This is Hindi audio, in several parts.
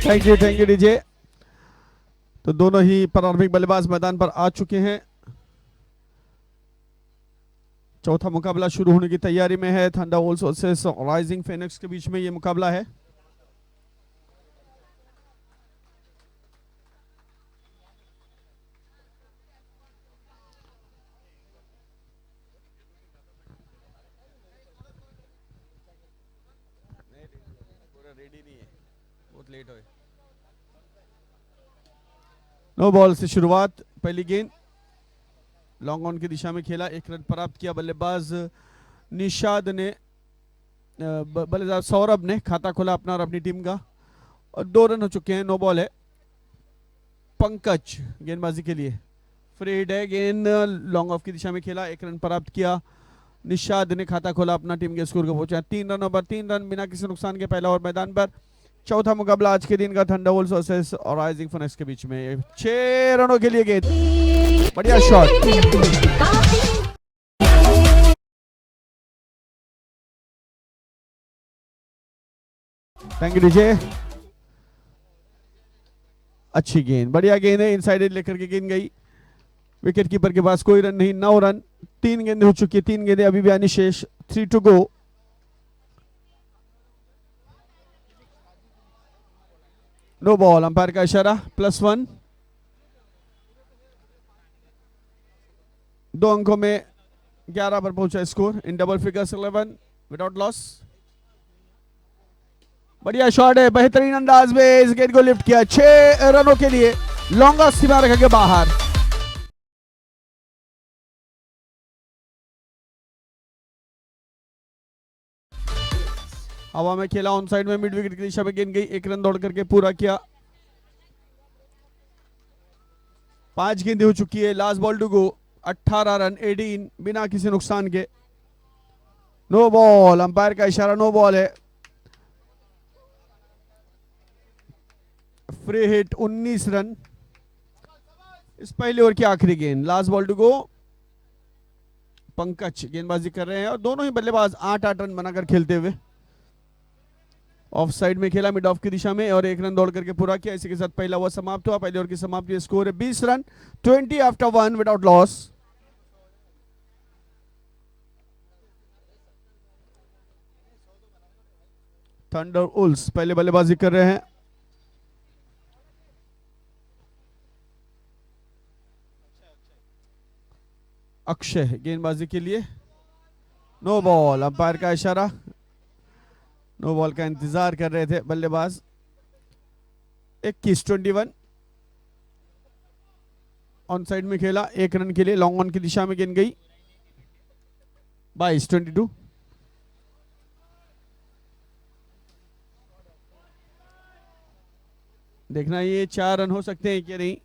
Thank you DJ. तो दोनों ही प्रारंभिक बल्लेबाज मैदान पर आ चुके हैं। चौथा मुकाबला शुरू होने की तैयारी में है। थंडरबोल्ट्स वर्सेस राइजिंग फेनिक्स के बीच में यह मुकाबला है। नो बॉल से शुरुआत। पहली गेंद लॉन्ग ऑन की दिशा में खेला, एक रन प्राप्त किया बल्लेबाज निशाद ने, बल्लेबाज सौरभ ने खाता खोला अपना और अपनी टीम का, और 2 रन हो चुके हैं। नो बॉल है। पंकज गेंदबाजी के लिए फ्री हिट है, गेंद लॉन्ग ऑफ की दिशा में खेला, 1 रन प्राप्त किया। निशाद ने खाता खोला अपना, टीम के स्कोर को पहुंचा 3 रनों पर 3 रन बिना किसी नुकसान के पहला ओवर मैदान पर। चौथा मुकाबला आज के दिन का थंडरबोल्ट्स वर्सेस और राइजिंग फेनिक्स के बीच में। 6 रनों के लिए गेंद, बढ़िया शॉट। Thank you DJ. अच्छी गेंद, बढ़िया गेंद है, इनसाइड एज लेकर के गेंद गई। विकेट कीपर के पास कोई रन नहीं, 9 रन। 3 गेंदें हो चुकी है, 3 गेंदें अभी भी आनी शेष। 3 to go. No ball, umpire का इशारा, +1। 2 अंकों में 11 पर पहुंचा score in double figures 11 without loss. बढ़िया शॉट है, बेहतरीन अंदाज में इस गेंद को लिफ्ट किया। 6 रनों के लिए लॉन्ग ऑफ सीमा रखा के बाहर। हवा में खेला, ऑन साइड में मिड विकेट की दिशा में गेंद गई, 1 रन दौड़ करके पूरा किया। 5 गेंदें हो चुकी है, last ball to go. 18 run 18 बिना किसी नुकसान के। नो बॉल, अंपायर का इशारा, नो बॉल है। फ्री हिट 19 रन इस पहले ओवर की आखिरी गेंद, last ball to go. Pankaj गेंदबाजी कर रहे हैं और दोनों ही बल्लेबाज 8-8 रन बनाकर खेलते हुए। ऑफ साइड में खेला, मिड ऑफ की दिशा में, और 1 रन दौड़ करके पूरा किया। इसी के साथ पहला ओवर समाप्त हुआ। पहले ओवर की समाप्ति स्कोर है 20 run 20 after 1 without loss. Thunderbolts पहले बल्लेबाजी कर रहे हैं। अक्षय गेंदबाजी के लिए। नो बॉल, अंपायर का इशारा, नो बॉल का इंतजार कर रहे थे बल्लेबाज। 21 ऑन साइड में खेला, 1 रन के लिए लॉन्ग ऑन की दिशा में गेंद गई। 22 देखना ये 4 रन हो सकते हैं कि नहीं।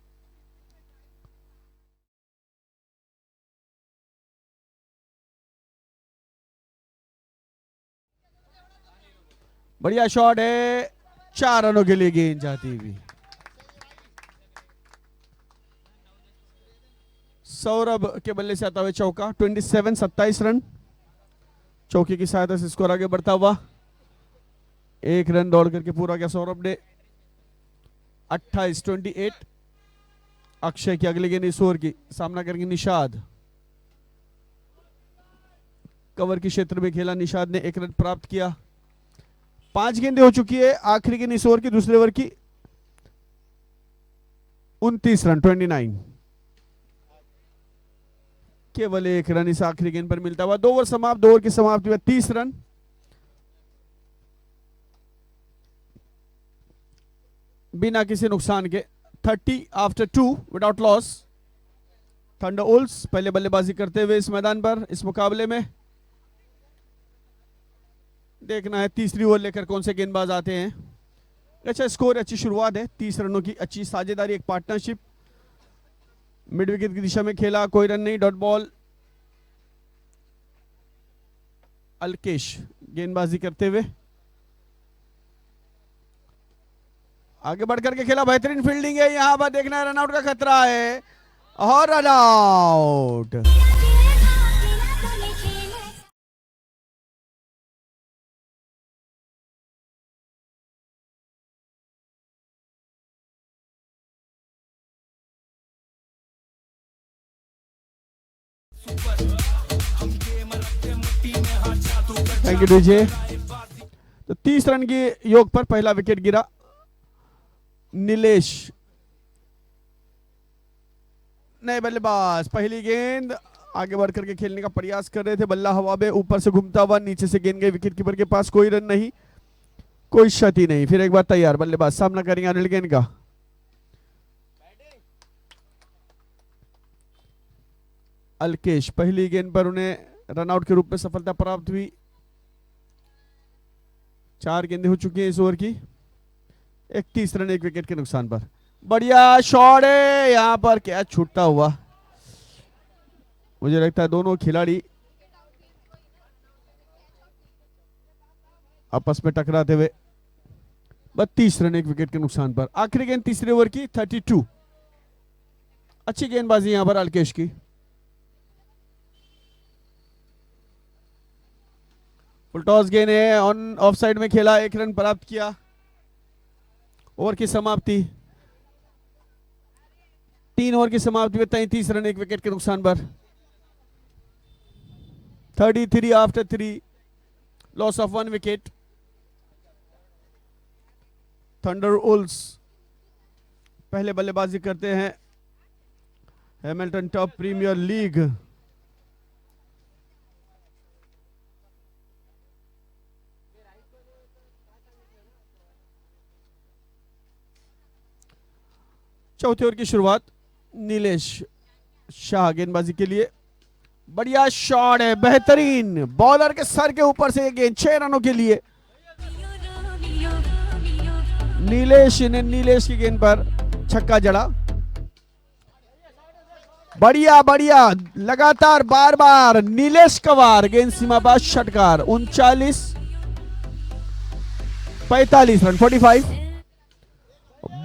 बढ़िया शॉट है, 4 रनों के लिए गेंद जाती हुई। सौरभ के बल्ले से आता हुआ चौका। 27 रन चौके की सहायता से स्कोर आगे बढ़ता हुआ। 1 रन दौड़ करके पूरा किया सौरभ ने। 28 अक्षय की अगली गेंद इस ओवर की, सामना करेंगे निशाद। कवर के क्षेत्र में खेला निशाद ने, 1 रन प्राप्त किया। 5 गेंदें हो चुकी है, आखिरी गेंद इस ओवर की, दूसरे ओवर की। 29 रन 29, केवल 1 रन इस आखिरी गेंद पर मिलता हुआ। 2 ओवर समाप्त, 2 ओवर की समाप्ति में 30 रन। बिना किसी नुकसान के। 30 after 2 without loss. Thunder Owls पहले बल्लेबाजी करते हुए इस मैदान पर, इस मुकाबले में। देखना है तीसरी ओवर लेकर कौन से गेंदबाज आते हैं। अच्छा स्कोर, अच्छी शुरुआत है, 30 रनों की अच्छी साझेदारी, एक पार्टनरशिप। मिड विकेट की दिशा में खेला, कोई रन नहीं, डॉट बॉल। अल्केश गेंदबाजी करते हुए आगे बढ़कर के खेला, बेहतरीन फील्डिंग है, यहां पर देखना है रनआउट का खतरा है और run out. Thank you DJ. तो 30 रन के योग पर पहला विकेट गिरा। नीलेश नए बल्लेबाज, पहली गेंद, आगे बढ़ करके खेलने का प्रयास कर रहे थे, बल्ला हवा में ऊपर से घूमता हुआ नीचे से गेंद गई विकेट कीपर के पास, कोई रन नहीं, कोई क्षति नहीं। फिर एक बार तैयार, बल्लेबाज सामना करेंगे अनिल गेंद का। अल्केश पहली गेंद पर उन्हें रनआउट के रूप में सफलता प्राप्त हुई। 4 गेंदें हो चुकी हैं इस ओवर की। 31 रन, 1 विकेट के नुकसान पर। बढ़िया शॉट है, यहां पर कैच छूटता हुआ। मुझे लगता है दोनों खिलाड़ी आपस में टकराते हुए। 32 रन, 1 विकेट के नुकसान पर। आखिरी गेंद तीसरे ओवर की, 32। अच्छी गेंदबाजी यहां पर अल्केश की। फुल टॉस गेंद है, ऑन ऑफ साइड में खेला, 1 रन प्राप्त किया। ओवर की समाप्ति, 3 ओवर की समाप्ति में 33 रन, 1 विकेट के नुकसान पर। 33 after 3, loss of 1 wicket. Thunder Owls पहले बल्लेबाजी करते हैं हैमिल्टन टॉप प्रीमियर लीग। चौथे ओवर की शुरुआत, नीलेश शाह गेंदबाजी के लिए। बढ़िया शॉट है, बेहतरीन, बॉलर के सर के ऊपर से गेंद, 6 रनों के लिए। नीलेश की गेंद पर छक्का जड़ा। बढ़िया बढ़िया, लगातार बार बार नीलेश कवार, गेंद सीमापार षटकार। 45 रन, 45।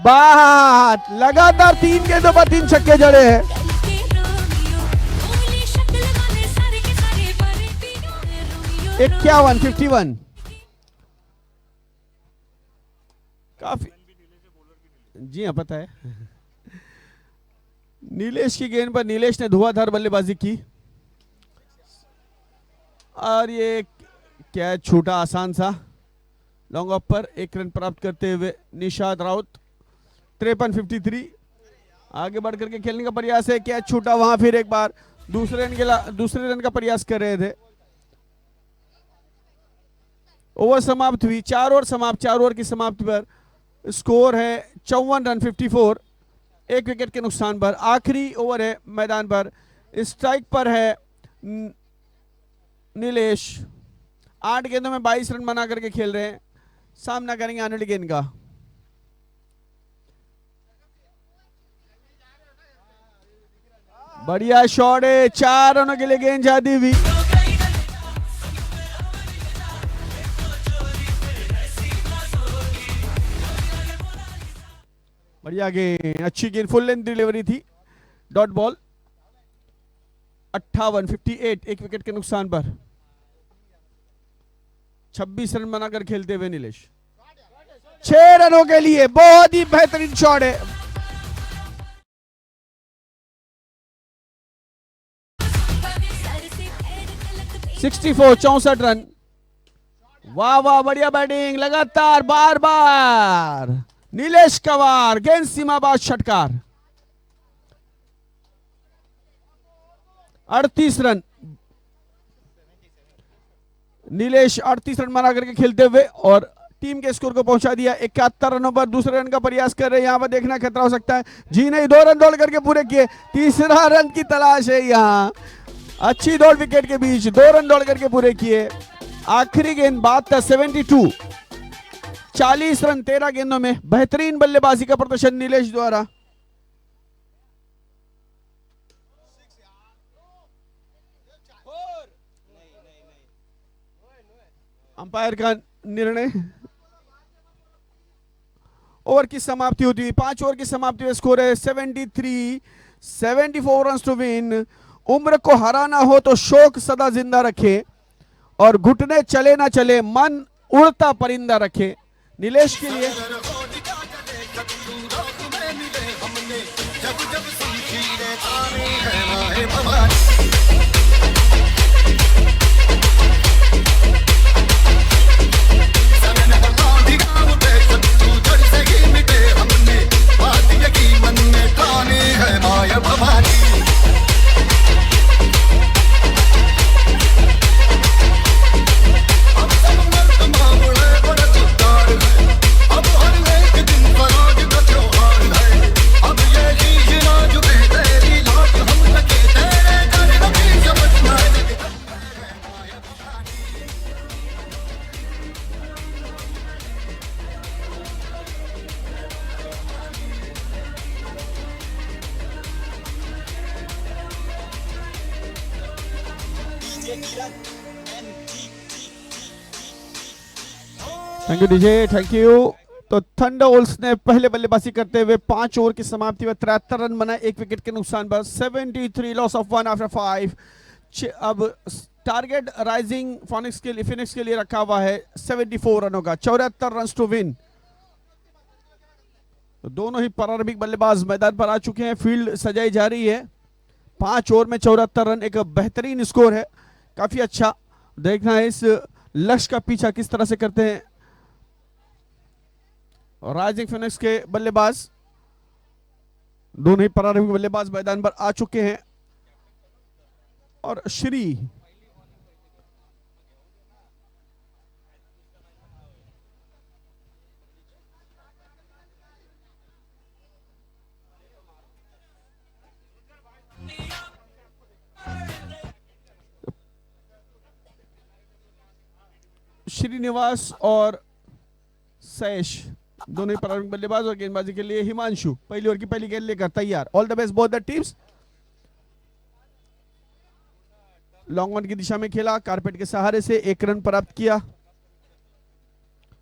बात लगातार 3 गेंदों पर 3 छक्के जड़े हैं। इक्यावन, 51। काफी, जी हाँ पता है। नीलेश की गेंद पर नीलेश ने धुआंधार बल्लेबाजी की और ये कैच छूटा आसान सा। लॉन्ग ऑफ पर 1 रन प्राप्त करते हुए निशाद राउत। 53-53। आगे बढ़ करके खेलने का प्रयास है, कैच छूटा वहां। फिर एक बार दूसरे रन का प्रयास कर रहे थे। ओवर समाप्त हुई, 4 ओवर समाप्त। 4 ओवर की समाप्ति पर स्कोर है 54 रन, 54, 1 विकेट के नुकसान पर। आखिरी ओवर है मैदान पर, स्ट्राइक पर है नीलेश। 8 गेंदों में 22 रन बना करके खेल रहे हैं, सामना करेंगे अनिल गेंद का। बढ़िया शॉट है, 4 रनों के लिए गेंद जाती हुई। बढ़िया गेंद, अच्छी गेंद, फुल लेंथ डिलीवरी थी, डॉट बॉल। 58-58, 1 विकेट के नुकसान पर। 26 रन बनाकर खेलते हुए नीलेश, 6 रनों के लिए बहुत ही बेहतरीन शॉट है। (64) 64 रन। वाह वाह, बढ़िया बैटिंग, लगातार बार बार नीलेश कवार, गेंद सीमाबाज षटकार। 38 रन, नीलेश 38 रन बना करके खेलते हुए और टीम के स्कोर को पहुंचा दिया 71 रनों पर। दूसरे रन का प्रयास कर रहे हैं, यहाँ पर देखना खतरा हो सकता है। जी नहीं, 2 रन दौड़ करके पूरे किए। तीसरा रन की तलाश है यहाँ, अच्छी दौड़ विकेट के बीच, 2 रन दौड़ करके पूरे किए। आखिरी गेंद बात था 72, 40 रन 13 गेंदों में। बेहतरीन बल्लेबाजी का प्रदर्शन नीलेश द्वारा। अंपायर का निर्णय। ओवर की समाप्ति होती हुई, 5 ओवर की समाप्ति में स्कोर है 73, 74 रन टू विन। उम्र को हराना हो तो शौक सदा जिंदा रखे और घुटने चले ना चले, मन उड़ता परिंदा रखे। नीलेश के लिए thank you DJ, thank you. तो थंडरबोल्ट्स ने पहले बल्लेबाजी करते हुए 5 ओवर की समाप्ति में 73 रन बनाए, 1 विकेट के नुकसान पर। 73 लॉस ऑफ 1 आफ्टर 5। अब टारगेट राइजिंग फिनिक्स के लिए रखा हुआ है 74 रनों का, 74 रन टू विन। तो दोनों ही प्रारंभिक बल्लेबाज मैदान पर आ चुके हैं, फील्ड सजाई जा रही है। 5 ओवर में 74 रन एक बेहतरीन स्कोर है, काफी अच्छा। देखना है इस लक्ष्य का पीछा किस तरह से करते हैं और राइजिंग फिनिक्स के बल्लेबाज। दोनों ही प्रारंभिक बल्लेबाज मैदान पर आ चुके हैं और श्री श्रीनिवास और सैश दोनों ही प्रारंभिक बल्लेबाज और गेंदबाजी के लिए हिमांशु पहली ओवर की पहली गेंद लेकर तैयार। All the best both the teams. Long on की दिशा में खेला, कारपेट के सहारे से 1 रन प्राप्त किया।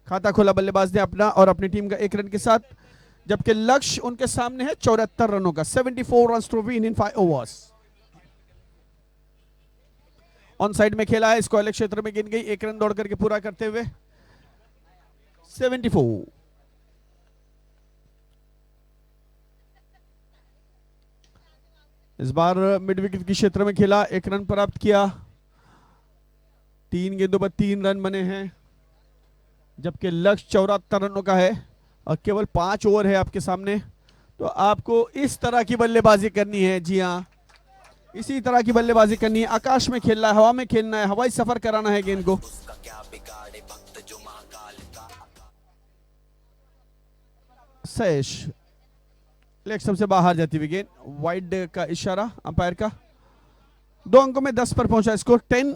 खाता खोला बल्लेबाज ने अपना और अपनी टीम का 1 रन के साथ, जबकि लक्ष्य उनके सामने है 74 रनों का, 74 run to win in 5 overs. On side में खेला है, इसको अलग क्षेत्र में गेंद गई, 1 रन दौड़ करके पूरा करते हुए 74। इस बार मिड विकेट के क्षेत्र में खेला, 1 रन प्राप्त किया। 3 गेंदों पर 3 रन बने हैं, जबकि लक्ष्य 74 रनों का है और केवल 5 ओवर है आपके सामने। तो आपको इस तरह की बल्लेबाजी करनी है। जी हाँ, इसी तरह की बल्लेबाजी करनी है। आकाश में खेलना है, हवा में खेलना है, हवाई सफर कराना है गेंद को। सैश लेग स्टंप से बाहर जाती हुई गेंद, वाइड का इशारा अंपायर का। 2 अंकों में 10 पर पहुंचा स्कोर, 10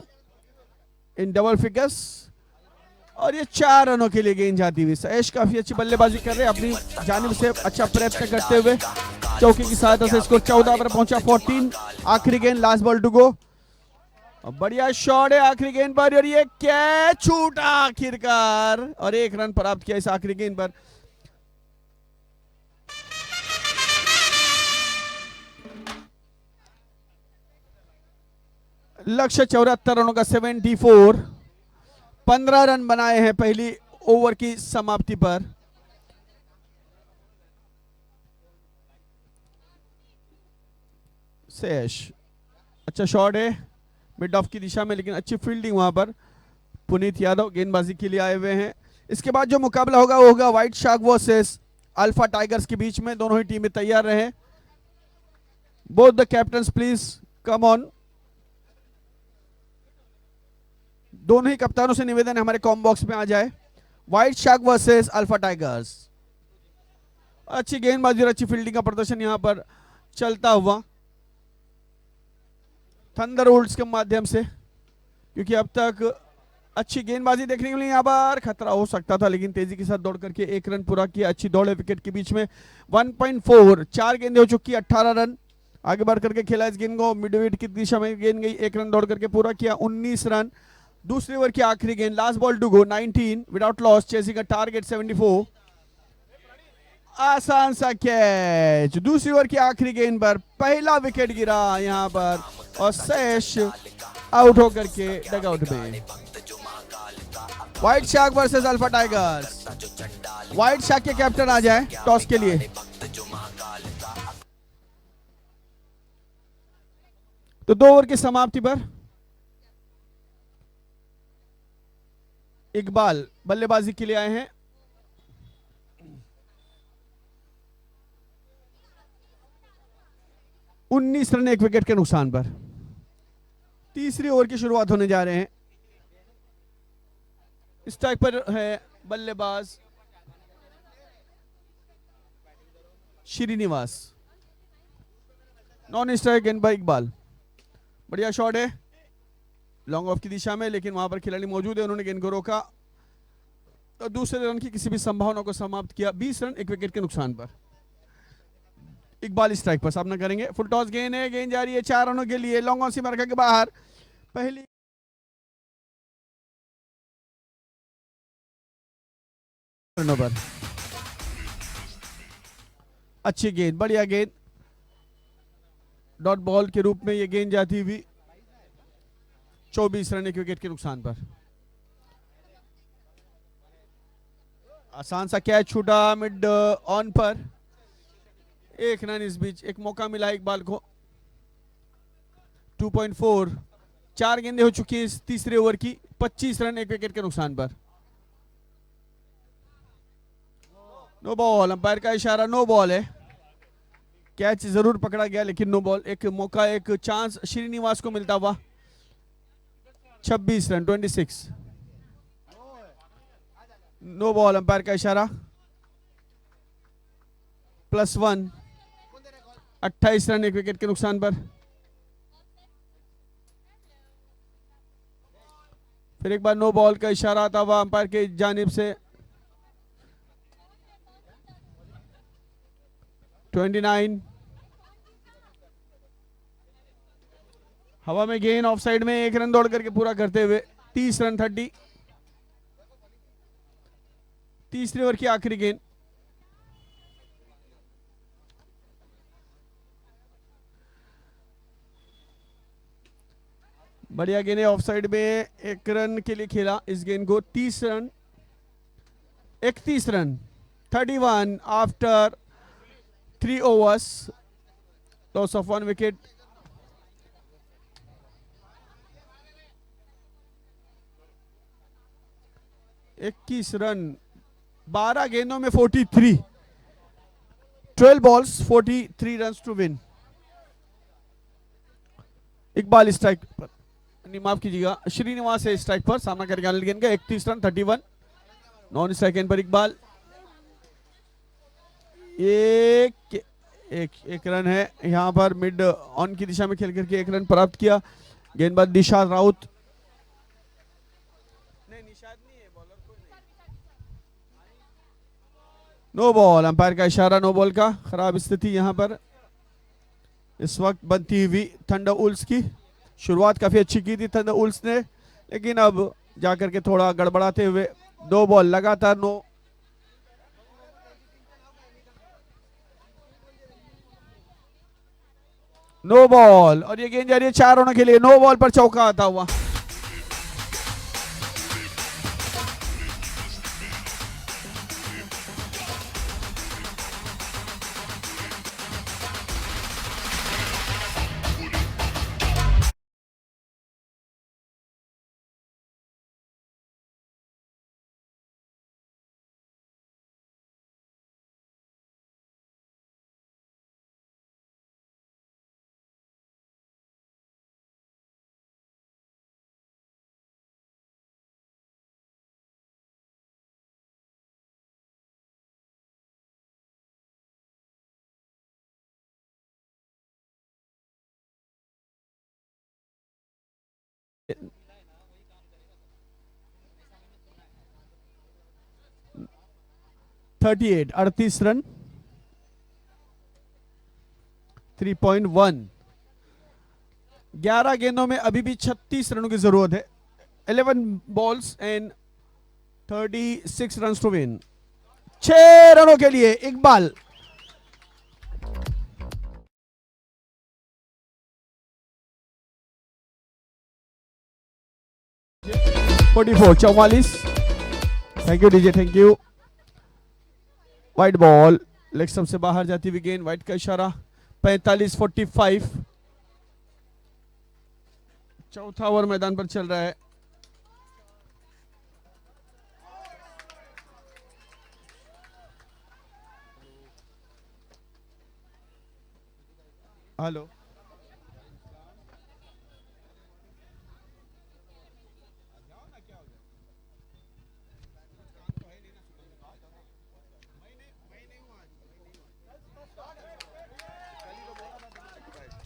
इन डबल फिगर्स। और ये 4 रनों के लिए गेंद जाती हुई। सैश काफी अच्छी बल्लेबाजी कर रहे हैं, अपनी जानिब से अच्छा प्रयत्न करते हुए चौके की सहायता से स्कोर 14 पर पहुंचा, 14। आखिरी गेंद, लास्ट बॉल टू गो। बढ़िया शॉट है आखिरी गेंद पर और ये कैच छूटा आखिरकार और 1 रन प्राप्त किया इस आखिरी गेंद पर। लक्ष्य 74 रनों का, 74। 15 रन बनाए हैं पहली ओवर की समाप्ति पर। सैश अच्छा शॉट है मिड ऑफ की दिशा में, लेकिन अच्छी फील्डिंग वहां पर। पुनीत यादव गेंदबाजी के लिए आए हुए हैं। इसके बाद जो मुकाबला होगा वो होगा white shark versus alpha tigers के बीच में। दोनों ही टीमें तैयार रहे। Both the captains please come on. दोनों ही कप्तानों से निवेदन है हमारे कॉम बॉक्स में आ जाए। White shark versus alpha tigers. अच्छी गेंदबाजी और अच्छी फील्डिंग का प्रदर्शन यहां पर चलता हुआ थंडरबोल्ट्स के माध्यम से, क्योंकि अब तक अच्छी गेंदबाजी देखने को मिली। यहाँ पर खतरा हो सकता था, लेकिन तेजी के साथ दौड़ करके 1 रन पूरा किया। अच्छी दौड़ है विकेट के बीच में। 1.4 4 गेंदें हो चुकी है, 18 रन। आगे बढ़ करके खेला इस गेंद को, मिड विकेट की दिशा में गेंद गई, 1 रन दौड़ करके पूरा किया, 19 रन। दूसरे ओवर की आखिरी गेंद, last ball to go, 19 without loss, chasing का टारगेट 74। आसान सा कैच। दूसरी ओवर की आखिरी गेंद पर पहला विकेट गिरा यहां पर और शेष आउट होकर के डगआउट में। White shark versus alpha tigers. White shark के कैप्टन आ जाए टॉस के लिए। तो 2 ओवर की समाप्ति पर इकबाल बल्लेबाजी के लिए आए हैं। उन्नीस रन 1 विकेट के नुकसान पर तीसरी ओवर की शुरुआत होने जा रहे हैं। स्ट्राइक पर है बल्लेबाज श्रीनिवास। नॉन स्ट्राइक गेंद पर इकबाल। बढ़िया शॉट है लॉन्ग ऑफ की दिशा में, लेकिन वहां पर खिलाड़ी मौजूद है, उन्होंने गेंद को रोका और दूसरे रन की किसी भी संभावना को समाप्त किया। 20 रन 1 विकेट के नुकसान पर इकबाल स्ट्राइक पर सामना करेंगे। फुल टॉस गेंद है, गेंद जा रही है 4 रनों के लिए, लॉन्ग ऑन सीमा रेखा के बाहर। पहली रनों पर अच्छी गेंद, बढ़िया गेंद, डॉट बॉल के रूप में यह गेंद जाती हुई। 24 रन 1 विकेट के नुकसान पर आसान सा कैच छूटा मिड ऑन पर। 1 रन इस बीच, एक मौका मिला इकबाल को। 2.4 4 गेंदें हो चुकी है इस तीसरे ओवर की। 25 रन 1 विकेट के नुकसान पर। नो बॉल, अंपायर का इशारा नो बॉल है। कैच जरूर पकड़ा गया लेकिन नो बॉल। एक मौका, एक चांस श्रीनिवास को मिलता हुआ। 26 रन 26। नो बॉल, अंपायर का इशारा। +1 28 रन 1 विकेट के नुकसान पर। फिर एक बार नो बॉल का इशारा आता हुआ अंपायर के जानिब से। 29 हवा में गेंद ऑफ साइड में, 1 रन दौड़ करके पूरा करते हुए 30 रन 30। तीसरे ओवर की आखिरी गेंद। बढ़िया गेंद है ऑफ साइड में, 1 रन के लिए खेला इस गेंद को। 30 run 31 run 31 after 3 overs, loss of 1 wicket. इक्कीस रन 12 गेंदों में 43, 12 balls 43 runs to win. Iqbal strike पर, नहीं माफ कीजिएगा, श्रीनिवास है स्ट्राइक पर, सामना करेगा अनिल गेंद का। 31 रन 31। नॉन स्ट्राइक एंड पर इकबाल। एक रन है यहां पर, मिड ऑन की दिशा में खेल करके 1 रन प्राप्त किया। गेंदबाज निशाद राउत। नहीं निशाद नहीं है, बॉलर कोई नहीं। नो बॉल, अंपायर का इशारा नो बॉल का। खराब स्थिति यहां पर इस वक्त बनती हुई थंडर उल्स की। शुरुआत काफी अच्छी की थी थंडर उल्स ने, लेकिन अब जाकर के थोड़ा गड़बड़ाते हुए 2 बॉल लगातार नो बॉल, और ये गेंद जा रही है 4 रनों के लिए। नो बॉल पर चौका आता हुआ। 38 38 रन 3.1। 11 गेंदों में अभी भी 36 रनों की जरूरत है। 11 balls and 36 runs to win. 6 रनों के लिए Iqbal. Four 44। Thank you DJ, thank you. Wide ball, leg stump से बाहर जाती हुई गेंद, वाइड का इशारा। 45-45। चौथा ओवर मैदान पर चल रहा है। हेलो,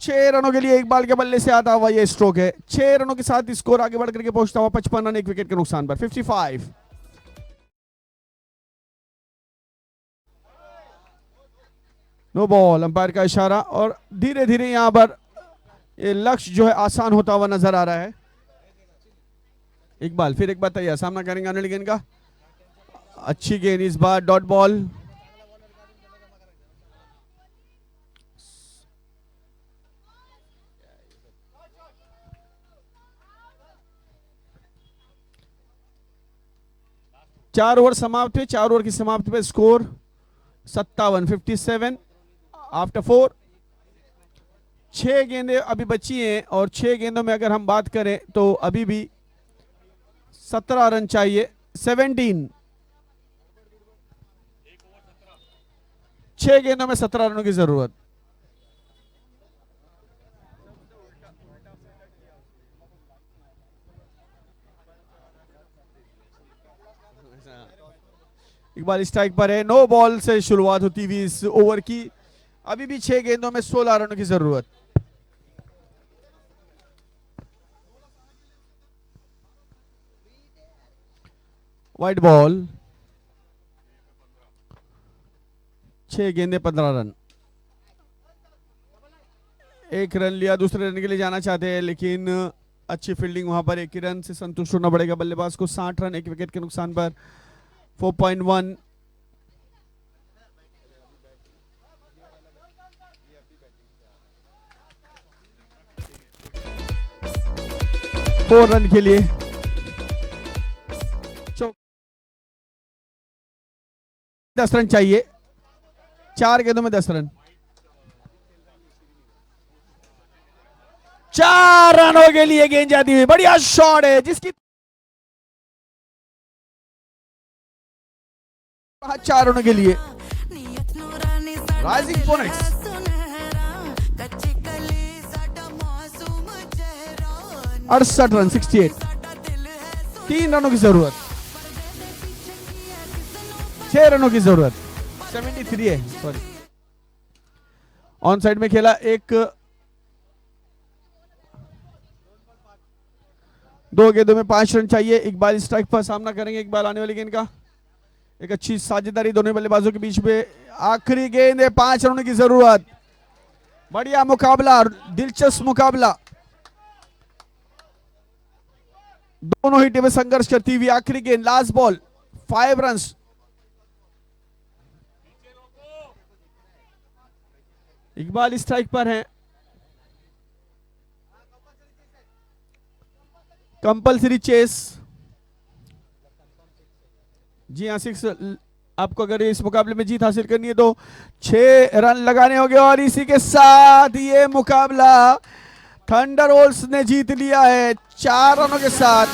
छह रनों के लिए इकबाल के बल्ले से आता हुआ ये स्ट्रोक है। 6 रनों के साथ स्कोर आगे बढ़ करके पहुंचता हुआ 55 रन, 1 विकेट के नुकसान पर। 55। नो बॉल, अंपायर का इशारा। और धीरे धीरे यहां पर ये लक्ष्य जो है आसान होता हुआ नजर आ रहा है। इकबाल फिर एक बार तैयार, सामना करेंगे आने वाली गेंद का। अच्छी गेंद इस बार, डॉट बॉल। चार ओवर समाप्त हुए। 4 ओवर की समाप्ति पे स्कोर 57 आफ्टर 4। 6 गेंदें अभी बची हैं और 6 गेंदों में अगर हम बात करें तो अभी भी 17 रन चाहिए। 17। 6 गेंदों में 17 रनों की जरूरत। इकबाल स्ट्राइक पर है। नो बॉल से शुरुआत होती हुई इस ओवर की। अभी भी 6 गेंदों में 16 रनों की जरूरत। वाइड बॉल, 6 गेंदे 15 रन। 1 रन लिया, दूसरे रन के लिए जाना चाहते हैं लेकिन अच्छी फील्डिंग वहां पर। 1 ही रन से संतुष्ट होना पड़ेगा बल्लेबाज को। 60 रन, 1 विकेट के नुकसान पर। 4.1। फोर रन के लिए 10 रन चाहिए। 4 गेंदों में 10 रन। 4 रनों के लिए गेंद जाती हुई। बढ़िया शॉट है जिसकी 4 रनों के लिए। Rising Phoenix 68 run, 68। 3 रनों की जरूरत। 6 रनों की जरूरत। 73 है, सॉरी। ऑन साइड में खेला। 2 गेंदों में 5 रन चाहिए। इकबाल स्ट्राइक पर, सामना करेंगे इकबाल आने वाली गेंद का। एक अच्छी साझेदारी दोनों बल्लेबाजों के बीच में। आखिरी गेंद है, 5 रनों की जरूरत। बढ़िया मुकाबला, दिलचस्प मुकाबला। दोनों ही टीमें संघर्ष करती हुई। आखिरी गेंद, last ball, 5 run. Iqbal strike पर हैं। Compulsory chess. जी हाँ, 6। आपको अगर इस मुकाबले में जीत हासिल करनी है तो 6 रन लगाने होंगे। और इसी के साथ ये मुकाबला थंडरबोल्ट्स ने जीत लिया है 4 रनों के साथ।